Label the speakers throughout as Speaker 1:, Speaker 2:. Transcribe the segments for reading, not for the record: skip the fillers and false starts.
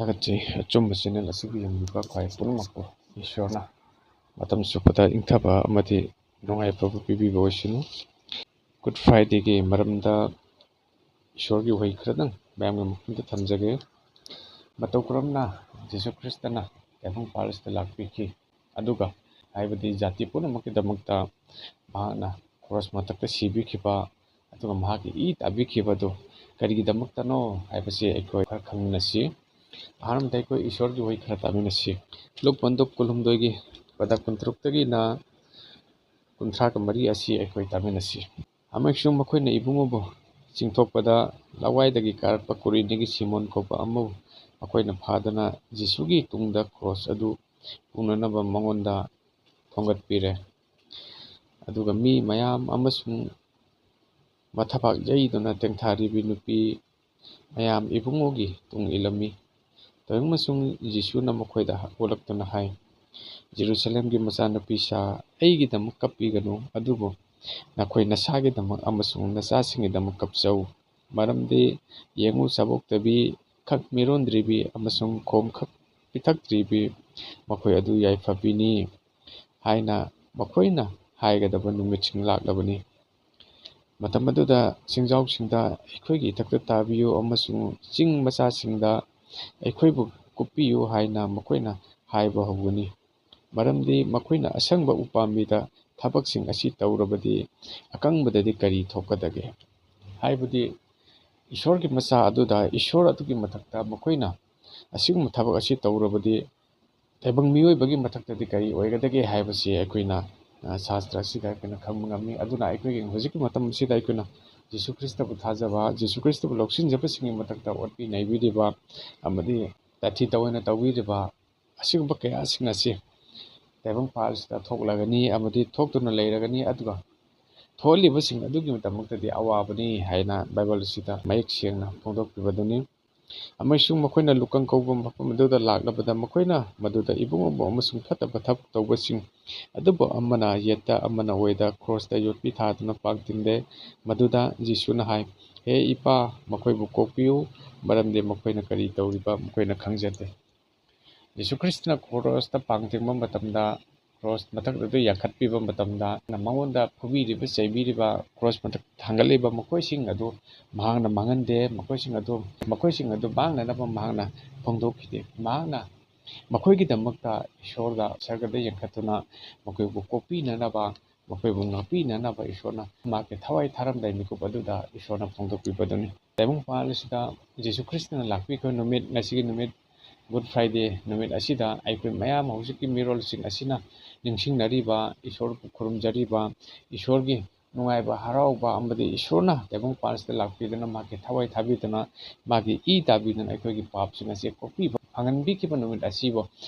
Speaker 1: ꯊꯥꯒꯠꯆꯩ ꯑꯆꯨꯝꯕ ꯆꯦꯅꯦꯜ ꯑꯁꯤꯒꯤ ꯌꯦꯡꯕꯤꯕ ꯈ꯭ꯋꯥꯏ ꯄꯨꯝꯅꯃꯛꯄꯨ ꯏꯁꯣꯔꯅ ꯃꯇꯝ ꯆꯨꯞꯄꯗ ꯏꯪꯊꯕ ꯑꯃꯗꯤ ꯅꯨꯡꯉꯥꯏꯐꯕ ꯄꯤꯕꯤꯕ ꯑꯣꯏꯁꯅꯨ꯫ ꯒꯨꯗ ꯐ꯭ꯔꯥꯏꯗꯦꯒꯤ ꯃꯔꯝꯗ ꯏꯁꯣꯔꯒꯤ ꯋꯥꯍꯩ ꯈꯔꯗꯪ ꯃꯌꯥꯝꯒꯤ ꯃꯐꯝꯗ ꯊꯝꯖꯒꯦ꯫ ꯃꯇꯧ ꯀꯔꯝꯅ ꯖꯤꯁꯨ ꯈ꯭ꯔꯤꯁꯇꯅ ꯇꯥꯏꯕꯪꯄꯥꯜ ꯑꯁꯤꯗ ꯂꯥꯛꯄꯤꯈꯤ, ꯑꯗꯨꯒ ꯍꯥꯏꯕꯗꯤ ꯖꯥꯇꯤ ꯄꯨꯝꯅꯃꯛꯀꯤꯗꯃꯛꯇ ꯃꯍꯥꯛꯅ ꯀ꯭ꯔꯣꯁ ꯃꯊꯛꯇ ꯁꯤꯕꯤꯈꯤꯕ, ꯑꯗꯨꯒ ꯃꯍꯥꯛꯀꯤ ꯏ ꯇꯥꯕꯤꯈꯤꯕꯗꯨ ꯀꯔꯤꯒꯤꯗꯃꯛꯇꯅꯣ ꯍꯥꯏꯕꯁꯤ ꯑꯩꯈꯣꯏ ꯈꯔ ꯈꯪꯃꯤꯟꯅꯁꯤ꯫ ꯑꯍꯥꯟꯕꯗ ꯑꯩꯈꯣꯏ ꯏꯁꯣꯔꯒꯤ ꯋꯥꯍꯩ ꯈꯔ ꯇꯥꯃꯤꯟꯅꯁꯤ꯫ ꯂꯨꯛ 16:18ꯒꯤ ꯄꯗ 16ꯇꯒꯤꯅ 34 ꯑꯁꯤ ꯑꯩꯈꯣꯏ ꯇꯥꯃꯤꯟꯅꯁꯤ꯫ ꯑꯃꯁꯨꯡ ꯃꯈꯣꯏꯅ ꯏꯕꯨꯡꯉꯣꯕꯨ ꯆꯤꯡꯊꯣꯛꯄꯗ ꯂꯋꯥꯏꯗꯒꯤ ꯀꯥꯔꯛꯄ ꯀꯨꯔꯦꯅꯤꯒꯤ ꯁꯤꯃꯣꯟ ꯀꯧꯕ ꯑꯃꯕꯨ ꯃꯈꯣꯏꯅ ꯐꯥꯗꯨꯅ ꯖꯤꯁꯨꯒꯤ ꯇꯨꯡꯗ ꯀ꯭ꯔꯣꯁ ꯑꯗꯨ ꯄꯨꯅꯅꯕ ꯃꯉꯣꯟꯗ ꯊꯣꯡꯒꯠꯄꯤꯔꯦ꯫ ꯑꯗꯨꯒ ꯃꯤ ꯃꯌꯥꯝ ꯑꯃꯁꯨꯡ ꯃꯊꯕꯥꯛ ꯌꯩꯗꯨꯅ ꯇꯦꯡꯊꯥꯔꯤꯕꯤ ꯅꯨꯄꯤ ꯃꯌꯥꯝ ꯏꯕꯨꯡꯉꯣꯒꯤ ꯇꯨꯡ ꯏꯜꯂꯝꯃꯤ꯫ ꯇꯧꯏꯃꯁꯨꯡ ꯖꯤꯁꯨꯅ ꯃꯈꯣꯏꯗ ꯑꯣꯜꯂꯛꯇꯨꯅ ꯍꯥꯏ, "ꯖꯦꯔꯨꯁꯂꯦꯝꯒꯤ ꯃꯆꯥꯅꯨꯄꯤꯁꯥ, ꯑꯩꯒꯤꯗꯃꯛ ꯀꯞꯄꯤꯒꯅꯨ, ꯑꯗꯨꯕꯨ ꯅꯈꯣꯏ ꯅꯁꯥꯒꯤꯗꯃꯛ ꯑꯃꯁꯨꯡ ꯅꯆꯥꯁꯤꯡꯒꯤꯗꯃꯛ ꯀꯞꯆꯧ꯫ ꯃꯔꯝꯗꯤ ꯌꯦꯡꯉꯨ, ꯆꯥꯕꯣꯛꯇꯕꯤ, ꯈꯛ ꯃꯤꯔꯣꯟꯗ꯭ꯔꯤꯕꯤ ꯑꯃꯁꯨꯡ ꯈꯣꯝ ꯈꯛ ꯄꯤꯊꯛꯇ꯭ꯔꯤꯕꯤ ꯃꯈꯣꯏ ꯑꯗꯨ ꯌꯥꯏꯐꯕꯤꯅꯤ ꯍꯥꯏꯅ ꯃꯈꯣꯏꯅ ꯍꯥꯏꯒꯗꯕ ꯅꯨꯃꯤꯠꯁꯤꯡ ꯂꯥꯛꯂꯕꯅꯤ꯫ ꯃꯇꯝ ꯑꯗꯨꯗ ꯆꯤꯡꯖꯥꯎꯁꯤꯡꯗ ꯑꯩꯈꯣꯏꯒꯤ ꯏꯊꯛꯇ ꯇꯥꯕꯤꯌꯨ ꯑꯃꯁꯨꯡ ꯆꯤꯡ ꯃꯆꯥꯁꯤꯡꯗ ꯑꯩꯈꯣꯏꯕꯨ ꯀꯨꯞꯄꯤꯌꯨ ꯍꯥꯏꯅ ꯃꯈꯣꯏꯅ ꯍꯥꯏꯕ ꯍꯧꯒꯅꯤ꯫ ꯃꯔꯝꯗꯤ ꯃꯈꯣꯏꯅ ꯑꯁꯪꯕ ꯎꯄꯥꯝꯕꯤꯗ ꯊꯕꯛꯁꯤꯡ ꯑꯁꯤ ꯇꯧꯔꯕꯗꯤ ꯑꯀꯪꯕꯗꯗꯤ ꯀꯔꯤ ꯊꯣꯛꯀꯗꯒꯦ?" ꯍꯥꯏꯕꯗꯤ ꯏꯁꯣꯔꯒꯤ ꯃꯆꯥ ꯑꯗꯨꯗ, ꯏꯁꯣꯔ ꯑꯗꯨꯒꯤ ꯃꯊꯛꯇ ꯃꯈꯣꯏꯅ ꯑꯁꯤꯒꯨꯝꯕ ꯊꯕꯛ ꯑꯁꯤ ꯇꯧꯔꯕꯗꯤ ꯇꯥꯏꯕꯪ ꯃꯤꯑꯣꯏꯕꯒꯤ ꯃꯊꯛꯇꯗꯤ ꯀꯔꯤ ꯑꯣꯏꯒꯗꯒꯦ ꯍꯥꯏꯕꯁꯤ ꯑꯩꯈꯣꯏꯅ ꯁꯥꯁꯇ꯭ꯔ ꯑꯁꯤꯗ ꯑꯩꯈꯣꯏꯅ ꯈꯪꯕ ꯉꯝꯃꯤ꯫ ꯑꯗꯨꯅ ꯑꯩꯈꯣꯏꯒꯤ ꯍꯧꯖꯤꯛꯀꯤ ꯃꯇꯝ ꯑꯁꯤꯗ ꯑꯩꯈꯣꯏꯅ ꯖꯤꯁꯨ ꯈ꯭ꯔꯤꯁꯇꯕꯨ ꯊꯥꯖꯕ, ꯖꯤꯁꯨ ꯈ꯭ꯔꯤꯁꯇꯕꯨ ꯂꯧꯁꯤꯟꯖꯕꯁꯤꯡꯒꯤ ꯃꯊꯛꯇ ꯑꯣꯠꯄꯤ ꯅꯩꯕꯤꯔꯤꯕ ꯑꯃꯗꯤ ꯇꯥꯊꯤ ꯇꯥꯑꯣꯏꯅ ꯇꯧꯕꯤꯔꯤꯕ ꯑꯁꯤꯒꯨꯝꯕ ꯀꯌꯥꯁꯤꯡ ꯑꯁꯤ ꯇꯥꯏꯕꯪꯄꯥꯜ ꯑꯁꯤꯗ ꯊꯣꯛꯂꯒꯅꯤ ꯑꯃꯗꯤ ꯊꯣꯛꯇꯨꯅ ꯂꯩꯔꯒꯅꯤ꯫ ꯑꯗꯨꯒ ꯊꯣꯛꯍꯜꯂꯤꯕꯁꯤꯡ ꯑꯗꯨꯒꯤꯗꯃꯛꯇꯗꯤ ꯑꯋꯥꯕꯅꯤ ꯍꯥꯏꯅ ꯕꯥꯏꯕꯜ ꯑꯁꯤꯗ ꯃꯌꯦꯛ ꯁꯦꯡꯅ ꯐꯣꯡꯗꯣꯛꯄꯤꯕꯗꯨꯅꯤ꯫ ꯑꯃꯁꯨꯡ ꯃꯈꯣꯏꯅ ꯂꯨꯀꯪ ꯀꯧꯕ ꯃꯐꯝ ꯑꯗꯨꯗ ꯂꯥꯛꯂꯕꯗ ꯃꯈꯣꯏꯅ ꯃꯗꯨꯗ ꯏꯕꯨꯡꯉꯣꯕꯨ ꯑꯃꯁꯨꯡ ꯐꯠꯇꯕ ꯊꯕꯛ ꯇꯧꯕꯁꯤꯡ ꯑꯗꯨꯕꯨ ꯑꯃꯅ ꯌꯦꯠꯇ ꯑꯃꯅ ꯑꯣꯏꯗ ꯀ꯭ꯔꯣꯁꯇ ꯌꯣꯠꯄꯤ ꯊꯥꯗꯨꯅ ꯄꯥꯡꯇꯤꯡꯂꯦ꯫ ꯃꯗꯨꯗ ꯖꯤꯁꯨꯅ ꯍꯥꯏ, "ꯍꯦ ꯏꯄꯥ, ꯃꯈꯣꯏꯕꯨ ꯀꯣꯛꯄꯤꯌꯨ, ꯃꯔꯝꯗꯤ ꯃꯈꯣꯏꯅ ꯀꯔꯤ ꯇꯧꯔꯤꯕ ꯃꯈꯣꯏꯅ ꯈꯪꯖꯗꯦ"꯫ ꯖꯤꯁꯨ ꯈ꯭ꯔꯤꯁꯇꯅ ꯀ꯭ꯔꯣꯁꯇ ꯄꯥꯡꯇꯤꯡꯕ ꯃꯇꯝꯗ, ꯀ꯭ꯔꯣꯁ ꯃꯊꯛꯇ ꯌꯥꯟꯈꯠꯄꯤꯕ ꯃꯇꯝꯗ ꯃꯉꯣꯟꯗ ꯐꯨꯕꯤꯔꯤꯕ, ꯆꯩꯕꯤꯔꯤꯕ, ꯀ꯭ꯔꯣꯁ ꯃꯊꯛꯇ ꯊꯥꯡꯒꯠꯂꯤꯕ ꯃꯈꯣꯏꯁꯤꯡ ꯑꯗꯨ ꯃꯍꯥꯛꯅ ꯃꯥꯡꯍꯟꯗꯦ꯫ ꯃꯈꯣꯏꯁꯤꯡ ꯑꯗꯨ ꯃꯥꯡꯅꯅꯕ ꯃꯍꯥꯛꯅ ꯐꯣꯡꯗꯣꯛꯈꯤꯗꯦ꯫ ꯃꯍꯥꯛꯅ ꯃꯈꯣꯏꯒꯤꯗꯃꯛꯇ ꯁꯔꯒꯗ ꯌꯦꯡꯈꯠꯇꯨꯅ ꯃꯈꯣꯏꯕꯨ ꯀꯣꯛꯄꯤꯅꯅꯕ, ꯃꯈꯣꯏꯕꯨ ꯉꯥꯛꯄꯤꯅꯅꯕ ꯏꯁꯣꯔꯅ ꯃꯍꯥꯛꯀꯤ ꯊꯋꯥꯏ ꯊꯥꯔꯝꯗꯥꯏ ꯃꯤꯀꯨꯞ ꯑꯗꯨꯗ ꯏꯁꯣꯔꯅ ꯐꯣꯡꯗꯣꯛꯄꯤꯕꯗꯨꯅꯤ꯫ ꯇꯥꯏꯕꯪꯄꯥꯜ ꯑꯁꯤꯗ ꯖꯤꯁꯨ ꯈ꯭ꯔꯤꯁꯇꯅ ꯂꯥꯛꯄꯤꯈꯤꯕ ꯅꯨꯃꯤꯠ, ꯉꯁꯤꯒꯤ ꯅꯨꯃꯤꯠ ꯒꯨꯗ ꯐ꯭ꯔꯥꯏꯗꯦ ꯅꯨꯃꯤꯠ ꯑꯁꯤꯗ ꯑꯩꯈꯣꯏ ꯃꯌꯥꯝ ꯍꯧꯖꯤꯛꯀꯤ ꯃꯤꯔꯣꯜꯁꯤꯡ ꯑꯁꯤꯅ ꯅꯤꯡꯁꯤꯡꯅꯔꯤꯕ, ꯏꯁꯣꯔꯕꯨ ꯈꯨꯔꯨꯝꯖꯔꯤꯕ, ꯏꯁꯣꯔꯒꯤ ꯅꯨꯡꯉꯥꯏꯕ, ꯍꯔꯥꯎꯕ ꯑꯃꯗꯤ ꯏꯁꯣꯔꯅ ꯇꯥꯏꯕꯪꯄꯥꯜ ꯑꯁꯤꯗ ꯂꯥꯛꯄꯤꯗꯨꯅ ꯃꯍꯥꯛꯀꯤ ꯊꯋꯥꯏ ꯊꯥꯕꯤꯗꯨꯅ ꯃꯥꯒꯤ ꯏ ꯇꯥꯕꯤꯗꯨꯅ ꯑꯩꯈꯣꯏꯒꯤ ꯄꯥꯞꯁꯤꯡ ꯑꯁꯤ ꯀꯣꯛꯄꯤꯕ ꯐꯪꯍꯟꯕꯤꯈꯤꯕ ꯅꯨꯃꯤꯠ ꯑꯁꯤꯕꯨ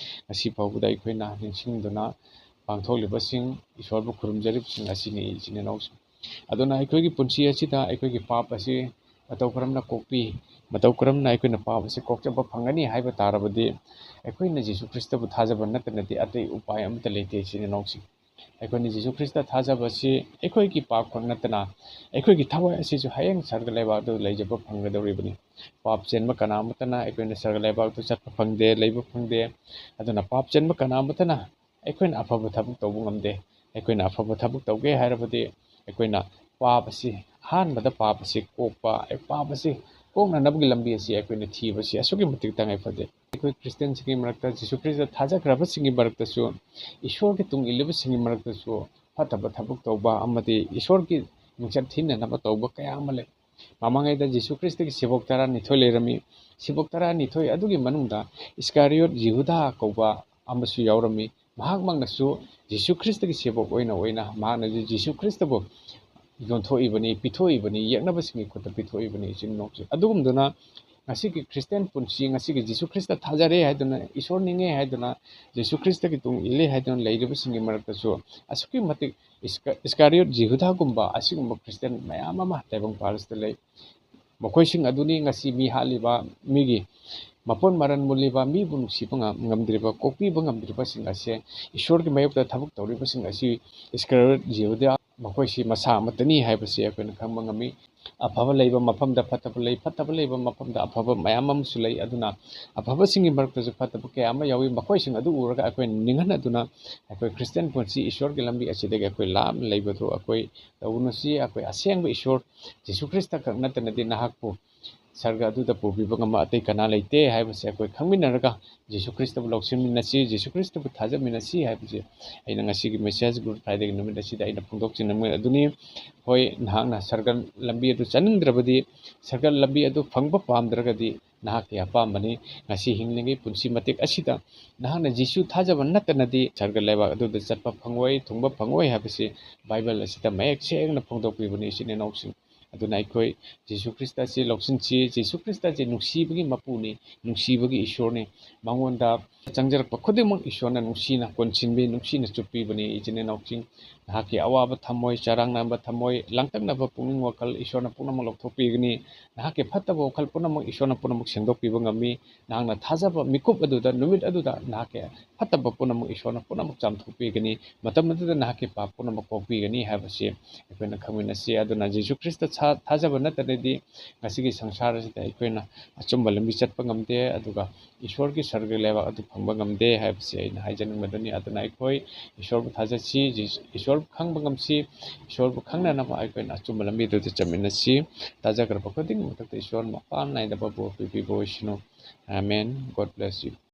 Speaker 1: ꯉꯁꯤ ꯐꯥꯎꯕꯗ ꯑꯩꯈꯣꯏꯅ ꯅꯤꯡꯁꯤꯡꯗꯨꯅ ꯄꯥꯡꯊꯣꯛꯂꯤꯕꯁꯤꯡ, ꯏꯁꯣꯔꯕꯨ ꯈꯨꯔꯨꯝꯖꯔꯤꯕꯁꯤꯡ ꯑꯁꯤꯅꯤ ꯏꯆꯤꯟ ꯏꯅꯥꯎꯁꯤꯡ꯫ ꯑꯗꯨꯅ ꯑꯩꯈꯣꯏꯒꯤ ꯄꯨꯟꯁꯤ ꯑꯁꯤꯗ ꯑꯩꯈꯣꯏꯒꯤ ꯄꯥꯞ ꯑꯁꯤ ꯃꯇꯧ ꯀꯔꯝꯅ ꯀꯣꯛꯄꯤ, ꯃꯇꯧ ꯀꯔꯝꯅ ꯑꯩꯈꯣꯏꯅ ꯄꯥꯞ ꯑꯁꯤ ꯀꯣꯛꯆꯕ ꯐꯪꯒꯅꯤ ꯍꯥꯏꯕ ꯇꯥꯔꯕꯗꯤ ꯑꯩꯈꯣꯏꯅ ꯖꯤꯁꯨ ꯈ꯭ꯔꯤꯁꯇꯕꯨ ꯊꯥꯖꯕ ꯅꯠꯇꯅꯗꯤ ꯑꯇꯩ ꯎꯄꯥꯏ ꯑꯃꯠꯇ ꯂꯩꯇꯦ ꯏꯆꯤꯟ ꯏꯅꯥꯎꯁꯤꯡ꯫ ꯑꯩꯈꯣꯏꯅ ꯖꯤꯁꯨ ꯈ꯭ꯔꯤꯁꯇ ꯊꯥꯖꯕꯁꯤ ꯑꯩꯈꯣꯏꯒꯤ ꯄꯥꯞ ꯈꯛ ꯅꯠꯇꯅ ꯑꯩꯈꯣꯏꯒꯤ ꯊꯋꯥꯏ ꯑꯁꯤꯁꯨ ꯍꯌꯦꯡ ꯁꯔꯒ ꯂꯩꯕꯥꯛꯇ ꯂꯩꯖꯕ ꯐꯪꯒꯗꯧꯔꯤꯕꯅꯤ꯫ ꯄꯥꯞ ꯆꯦꯟꯕ ꯀꯅꯥꯃꯠꯇꯅ ꯑꯩꯈꯣꯏꯅ ꯁꯔꯒ ꯂꯩꯕꯥꯛꯇ ꯆꯠꯄ ꯐꯪꯗꯦ, ꯂꯩꯕ ꯐꯪꯗꯦ꯫ ꯑꯗꯨꯅ ꯄꯥꯞ ꯆꯦꯟꯕ ꯀꯅꯥꯃꯠꯇꯅ ꯑꯩꯈꯣꯏꯅ ꯑꯐꯕ ꯊꯕꯛ ꯇꯧꯕ ꯉꯝꯗꯦ꯫ ꯑꯩꯈꯣꯏꯅ ꯑꯐꯕ ꯊꯕꯛ ꯇꯧꯒꯦ ꯍꯥꯏꯔꯕꯗꯤ ꯑꯩꯈꯣꯏꯅ ꯄꯥꯞ ꯑꯁꯤ ꯑꯍꯥꯟꯕꯗ ꯄꯥꯞ ꯑꯁꯤ ꯀꯣꯛꯅꯅꯕꯒꯤ ꯂꯝꯕꯤ ꯑꯁꯤ ꯑꯩꯈꯣꯏꯅ ꯊꯤꯕꯁꯤ ꯑꯁꯨꯛꯀꯤ ꯃꯇꯤꯛ ꯇꯉꯥꯏ ꯐꯗꯦ꯫ ꯑꯩꯈꯣꯏ ꯈ꯭ꯔꯤꯁꯇꯤꯌꯟꯁꯤꯡꯒꯤ ꯃꯔꯛꯇ, ꯖꯤꯁꯨ ꯈ꯭ꯔꯤꯁꯇ ꯊꯥꯖꯈ꯭ꯔꯕꯁꯤꯡꯒꯤ ꯃꯔꯛꯇꯁꯨ, ꯏꯁꯣꯔꯒꯤ ꯇꯨꯡ ꯏꯜꯂꯤꯕꯁꯤꯡꯒꯤ ꯃꯔꯛꯇꯁꯨ ꯐꯠꯇꯕ ꯊꯕꯛ ꯇꯧꯕ ꯑꯃꯗꯤ ꯏꯁꯣꯔꯒꯤ ꯃꯤꯡꯆꯠ ꯊꯤꯅꯅꯕ ꯇꯧꯕ ꯀꯌా ꯑꯃ ꯂꯩ꯫ ꯃꯃꯥꯡꯉꯩꯗ ꯖꯤꯁꯨ ꯈ꯭ꯔꯤꯁꯇꯒꯤ ꯁꯦꯕꯣꯛ 12 ꯂꯩꯔꯝꯃꯤ꯫ ꯁꯦꯕꯣꯛ 12 ꯑꯗꯨꯒꯤ ꯃꯅꯨꯡꯗ ꯏꯁꯀꯥꯔꯤꯌꯣꯠ ꯌꯦꯍꯨꯗꯥ ꯀꯧꯕ ꯑꯃꯁꯨ ꯌꯥꯎꯔꯝꯃꯤ꯫ ꯃꯍꯥꯛꯃꯛꯅꯁꯨ ꯖꯤꯁꯨ ꯈ꯭ꯔꯤꯁꯇꯒꯤ ꯁꯦꯕꯣꯛ ꯑꯣꯏꯅ ꯃꯍꯥꯛꯅꯁꯨ ꯖꯤꯁꯨ ꯈ꯭ꯔꯤꯁꯇꯕꯨ ꯌꯣꯟꯊꯣꯛꯏꯕꯅꯤ, ꯄꯤꯊꯣꯛꯏꯕꯅꯤ, ꯌꯦꯛꯅꯕꯁꯤꯡꯒꯤ ꯈꯨꯠꯇ ꯄꯤꯊꯣꯛꯏꯕꯅꯤ ꯏꯆꯤꯟ ꯏꯅꯥꯎꯁꯤꯡ꯫ ꯑꯗꯨꯒꯨꯝꯗꯨꯅ ꯉꯁꯤꯒꯤ ꯈ꯭ꯔꯤꯁꯇꯤꯌꯟ ꯄꯨꯟꯁꯤ, ꯉꯁꯤꯒꯤ ꯖꯤꯁꯨ ꯈ꯭ꯔꯤꯁꯇ ꯊꯥꯖꯔꯦ ꯍꯥꯏꯗꯨꯅ, ꯏꯁꯣꯔ ꯅꯤꯡꯉꯦ ꯍꯥꯏꯗꯨꯅ, ꯖꯤꯁꯨ ꯈ꯭ꯔꯤꯁꯇꯒꯤ ꯇꯨꯡ ꯏꯜꯂꯦ ꯍꯥꯏꯗꯨꯅ ꯂꯩꯔꯤꯕꯁꯤꯡꯒꯤ ꯃꯔꯛꯇꯁꯨ ꯑꯁꯨꯛꯀꯤ ꯃꯇꯤꯛ ꯏꯁꯀꯥꯔꯤꯌꯣꯠ ꯌꯦꯍꯨꯗꯥꯒꯨꯝꯕ ꯑꯁꯤꯒꯨꯝꯕ ꯈ꯭ꯔꯤꯁꯇꯤꯌꯟ ꯃꯌꯥꯝ ꯑꯃ ꯇꯥꯏꯕꯪꯄꯥꯜ ꯑꯁꯤꯗ ꯂꯩ꯫ ꯃꯈꯣꯏꯁꯤꯡ ꯑꯗꯨꯅꯤ ꯉꯁꯤ ꯃꯤ ꯍꯥꯠꯂꯤꯕ, ꯃꯤꯒꯤ ꯃꯄꯣꯠ ꯃꯔꯟ ꯃꯨꯜꯂꯤꯕ, ꯃꯤꯕꯨ ꯅꯨꯡꯁꯤꯕ ꯉꯝꯗ꯭ꯔꯤꯕ, ꯀꯣꯛꯄꯤꯕ ꯉꯝꯗ꯭ꯔꯤꯕꯁꯤꯡ ꯑꯁꯦ, ꯏꯁꯣꯔꯒꯤ ꯃꯥꯌꯣꯛꯇ ꯊꯕꯛ ꯇꯧꯔꯤꯕꯁꯤꯡ ꯑꯁꯤ ꯏꯁꯀꯥꯔꯤꯌꯣꯠ ꯌꯦꯍꯨꯗꯥ ꯃꯈꯣꯏꯁꯤ ꯃꯁꯥ ꯑꯃꯠꯇꯅꯤ ꯍꯥꯏꯕꯁꯤ ꯑꯩꯈꯣꯏꯅ ꯈꯪꯕ ꯉꯝꯃꯤ ꯑꯐꯕ ꯂꯩꯕ ꯃꯐꯝꯗ ꯐꯠꯇꯕ ꯂꯩ ꯐꯠꯇꯕ ꯂꯩꯕ ꯃꯐꯝꯗ ꯑꯐꯕ ꯃꯌꯥꯝ ꯑꯃꯁꯨ ꯂꯩ ꯑꯗꯨꯅ ꯑꯐꯕꯁꯤꯡꯒꯤ ꯃꯔꯛꯇꯁꯨ ꯐꯠꯇꯕ ꯀꯌꯥ ꯑꯃ ꯌꯥꯎꯏ ꯃꯈꯣꯏꯁꯤꯡ ꯑꯗꯨ ꯎꯔꯒ ꯑꯩꯈꯣꯏꯅ ꯅꯤꯡꯍꯟꯅꯗꯨꯅ ꯑꯩꯈꯣꯏ ꯈ꯭ꯔꯤꯁꯇꯤꯌꯥꯟ ꯄꯨꯟꯁꯤ ꯏꯁꯣꯔꯒꯤ ꯂꯝꯕꯤ ꯑꯁꯤꯗꯒꯤ ꯑꯩꯈꯣꯏ ꯂꯥꯞꯅ ꯂꯩꯕꯗꯨ ꯑꯩꯈꯣꯏ ꯇꯧꯒꯅꯨꯁꯤ ꯑꯩꯈꯣꯏ ꯑꯁꯦꯡꯕ ꯏꯁꯣꯔ ꯖꯤꯁꯨ ꯈ꯭ꯔꯤꯁꯇ ꯈꯛ ꯅꯠꯇꯅꯗꯤ ꯅꯍꯥꯛꯄꯨ ꯁꯔꯒ ꯑꯗꯨꯗ ꯄꯨꯕꯤꯕ ꯉꯝꯕ ꯑꯇꯩ ꯀꯅꯥ ꯂꯩꯇꯦ ꯍꯥꯏꯕꯁꯦ ꯑꯩꯈꯣꯏ ꯈꯪꯃꯤꯟꯅꯔꯒ ꯖꯤꯁꯨ ꯈ꯭ꯔꯤꯁꯇꯕꯨ ꯂꯧꯁꯤꯟꯃꯤꯟꯅꯁꯤ ꯖꯤꯁꯨ ꯈ꯭ꯔꯤꯁꯇꯕꯨ ꯊꯥꯖꯃꯤꯟꯅꯁꯤ ꯍꯥꯏꯕꯁꯦ ꯑꯩꯅ ꯉꯁꯤꯒꯤ ꯃꯦꯁꯦꯖ ꯒꯨꯗ ꯐ꯭ꯔꯥꯏꯗꯦꯒꯤ ꯅꯨꯃꯤꯠ ꯑꯁꯤꯗ ꯑꯩꯅ ꯐꯣꯡꯗꯣꯛꯆꯅꯤꯡꯕ ꯑꯗꯨꯅꯤ ꯍꯣꯏ ꯅꯍꯥꯛꯅ ꯁꯔꯒ ꯂꯝꯕꯤ ꯑꯗꯨ ꯆꯠꯅꯤꯡꯗ꯭ꯔꯕꯗꯤ ꯁꯔꯒ ꯂꯝꯕꯤ ꯑꯗꯨ ꯐꯪꯕ ꯄꯥꯝꯗ꯭ꯔꯒꯗꯤ ꯅꯍꯥꯛꯀꯤ ꯑꯄꯥꯝꯕꯅꯤ ꯉꯁꯤ ꯍꯤꯡꯂꯤꯉꯩ ꯄꯨꯟꯁꯤ ꯃꯇꯦꯛ ꯑꯁꯤꯗ ꯅꯍꯥꯛꯅ ꯖꯤꯁꯨ ꯊꯥꯖꯕ ꯅꯠꯇꯅꯗꯤ ꯁꯔꯒ ꯂꯩꯕꯥꯛ ꯑꯗꯨꯗ ꯆꯠꯄ ꯐꯪꯉꯣꯏ ꯊꯨꯡꯕ ꯐꯪꯉꯣꯏ ꯍꯥꯏꯕꯁꯤ ꯕꯥꯏꯕꯜ ꯑꯁꯤꯗ ꯃꯌꯦꯛ ꯁꯦꯡꯅ ꯐꯣꯡꯗꯣꯛꯄꯤꯕꯅꯤ ꯏꯆꯤꯟ ꯏꯅꯥꯎꯁꯤꯡ ꯑꯗꯨꯅ ꯑꯩꯈꯣꯏ ꯖꯤꯁꯨ ꯈ꯭ꯔꯤꯁꯇ ꯑꯁꯤ ꯂꯧꯁꯤꯟꯁꯤ ꯖꯤꯁꯨ ꯈ꯭ꯔꯤꯁꯇ ꯑꯁꯤ ꯅꯨꯡꯁꯤꯕꯒꯤ ꯃꯄꯨꯅꯤ ꯅꯨꯡꯁꯤꯕꯒꯤ ꯏꯁꯣꯔꯅꯤ ꯃꯉꯣꯟꯗ ꯆꯪꯖꯔꯛꯄ ꯈꯨꯗꯤꯡꯃꯛ ꯏꯁꯣꯔꯅ ꯅꯨꯡꯁꯤꯅ ꯀꯣꯟꯁꯤꯟꯕꯤ ꯅꯨꯡꯁꯤꯅ ꯆꯨꯞꯄꯤꯕꯅꯤ ꯏꯆꯤꯟ ꯏꯅꯥꯎꯁꯤꯡ ꯅꯍꯥꯛꯀꯤ ꯑꯋꯥꯕ ꯊꯝꯃꯣꯏ ꯆꯔꯥꯡꯅꯕ ꯊꯝꯃꯣꯏ ꯂꯥꯡꯇꯛꯅꯕ ꯄꯨꯛꯅꯤꯡ ꯋꯥꯈꯜ ꯏꯁꯣꯔꯅ ꯄꯨꯝꯅꯃꯛ ꯂꯧꯊꯣꯛꯄꯤꯒꯅꯤ ꯅꯍꯥꯛꯀꯤ ꯐꯠꯇꯕ ꯋꯥꯈꯜ ꯄꯨꯝꯅꯃꯛ ꯏꯁꯣꯔꯅ ꯄꯨꯝꯅꯃꯛ ꯁꯦꯡꯗꯣꯛꯄꯤꯕ ꯉꯝꯃꯤ ꯅꯍꯥꯛꯅ ꯊꯥꯖꯕ ꯃꯤꯀꯨꯞ ꯑꯗꯨꯗ ꯅꯨꯃꯤꯠ ꯑꯗꯨꯗ ꯅꯍꯥꯛꯀꯤ ꯐꯠꯇꯕ ꯄꯨꯝꯅꯃꯛ ꯏꯁꯣꯔꯅ ꯄꯨꯝꯅꯃꯛ ꯆꯥꯝꯊꯣꯛꯄꯤꯒꯅꯤ ꯃꯇꯝ ꯑꯗꯨꯗ ꯅꯍꯥꯛꯀꯤ ꯄꯥꯞ ꯄꯨꯝꯅꯃꯛ ꯀꯣꯛꯄꯤꯒꯅꯤ ꯍꯥꯏꯕꯁꯤ ꯑꯩꯈꯣꯏꯅ ꯈꯪꯃꯤꯟꯅꯁꯤ ꯑꯗꯨꯅ ꯖꯤꯁꯨ ꯈ꯭ꯔꯤꯁꯇ ꯊꯥꯖꯕ ꯅꯠꯇ꯭ꯔꯗꯤ ꯉꯁꯤꯒꯤ ꯁꯪꯁꯥꯔ ꯑꯁꯤꯗ ꯑꯩꯈꯣꯏꯅ ꯑꯆꯨꯝꯕ ꯂꯝꯕꯤ ꯆꯠꯄ ꯉꯝꯗꯦ ꯑꯗꯨꯒ ꯏꯁꯣꯔꯒꯤ ꯁꯔꯒ ꯂꯩꯕꯥꯛ ꯑꯗꯨ ꯐꯪꯕ ꯉꯝꯗꯦ ꯍꯥꯏꯕꯁꯤ ꯑꯩꯅ ꯍꯥꯏꯖꯅꯤꯡꯕꯗꯨꯅꯤ ꯑꯗꯨꯅ ꯑꯩꯈꯣꯏ ꯏꯁꯣꯔꯕꯨ ꯊꯥꯖꯁꯤ ꯏꯁꯣꯔꯕꯨ ꯈꯪꯕ ꯉꯝꯁꯤ ꯏꯁꯣꯔꯕꯨ ꯈꯪꯅꯅꯕ ꯑꯩꯈꯣꯏꯅ ꯑꯆꯨꯝꯕ ꯂꯝꯕꯤꯗꯨꯗ ꯆꯠꯃꯤꯟꯅꯁꯤ ꯇꯥꯖꯈ꯭ꯔꯕ ꯈꯨꯗꯤꯡꯒꯤ ꯃꯊꯛꯇ ꯏꯁꯣꯔ ꯃꯄꯥꯟ ꯅꯥꯏꯗꯕ ꯕꯣꯔ ꯄꯤꯕꯤꯕ ꯑꯣꯏꯁꯅꯨ ꯑꯃꯦꯟ ꯒꯣꯗ ꯕ꯭ꯂꯦꯁ ꯌꯨ